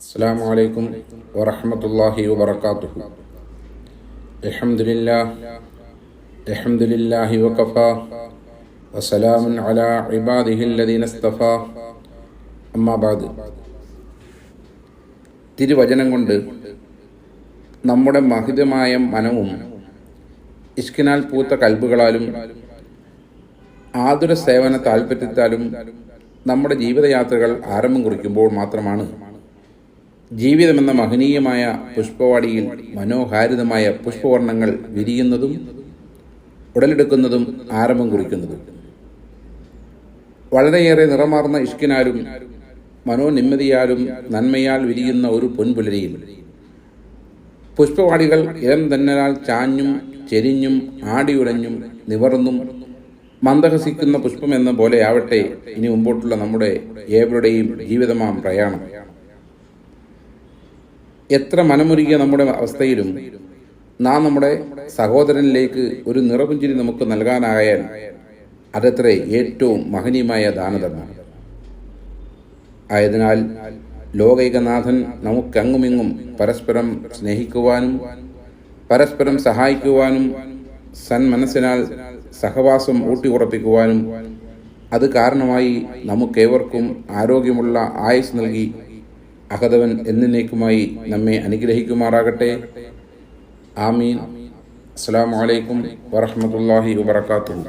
അസ്സലാമു അലൈക്കും വറഹ്മത്തുള്ളാഹി വബറകാതുഹു. അൽഹംദുലില്ലാഹി വഖഫാ വസലാമുൻ അലാ ഇബാദിഹില്ലദീന ഇസ്തഫാ. അമ്മാ ബഅദ്. തിരുവചനം കൊണ്ട് നമ്മുടെ മഹിതമായ മനവും ഇഷ്കിനാൽ പൂത്ത കൽബുകളാലും ആതുര സേവന താൽപര്യത്താലും നമ്മുടെ ജീവിതയാത്രകൾ ആരംഭം കുറിക്കുമ്പോൾ മാത്രമാണ് ജീവിതമെന്ന മഹനീയമായ പുഷ്പവാടിയിൽ മനോഹാരിതമായ പുഷ്പവർണ്ണങ്ങൾ വിരിയുന്നതും ഉടലെടുക്കുന്നതും ആരംഭം കുറിക്കുന്നതും. വളരെയേറെ നിറമാർന്ന ഇഷ്കിനാലും മനോനിമ്മതിയാലും നന്മയാൽ വിരിയുന്ന ഒരു പൊൻപുലരിയിൽ പുഷ്പവാടികൾ ഇളം തന്നലാൽ ചാഞ്ഞും ചെരിഞ്ഞും ആടിയുലഞ്ഞും നിവർന്നും മന്ദഹസിക്കുന്ന പുഷ്പമെന്ന പോലെയാവട്ടെ ഇനി മുമ്പോട്ടുള്ള നമ്മുടെ ഏവരുടെയും ജീവിതമാം പ്രയാണം. എത്ര മനമുരുകിയ നമ്മുടെ അവസ്ഥയിലും നാം നമ്മുടെ സഹോദരനിലേക്ക് ഒരു നിറപുഞ്ചിരി നമുക്ക് നൽകാനായാൽ അതത്ര ഏറ്റവും മഹനീയമായ ദാനധർമ്മമാണ്. ആയതിനാൽ ലോകൈകനാഥൻ നമുക്കങ്ങുമിങ്ങും പരസ്പരം സ്നേഹിക്കുവാനും പരസ്പരം സഹായിക്കുവാനും സന്മനസ്സിനാൽ സഹവാസം ഊട്ടിയുറപ്പിക്കുവാനും അത് കാരണമായി നമുക്കേവർക്കും ആരോഗ്യമുള്ള ആയുസ് നൽകി അഹദവൻ എന്നേക്കുമായി നമ്മെ അനുഗ്രഹിക്കുമാറാകട്ടെ. ആമീൻ. അസ്സലാമു അലൈക്കും വറഹ്മത്തുള്ളാഹി വബറകാതുഹു.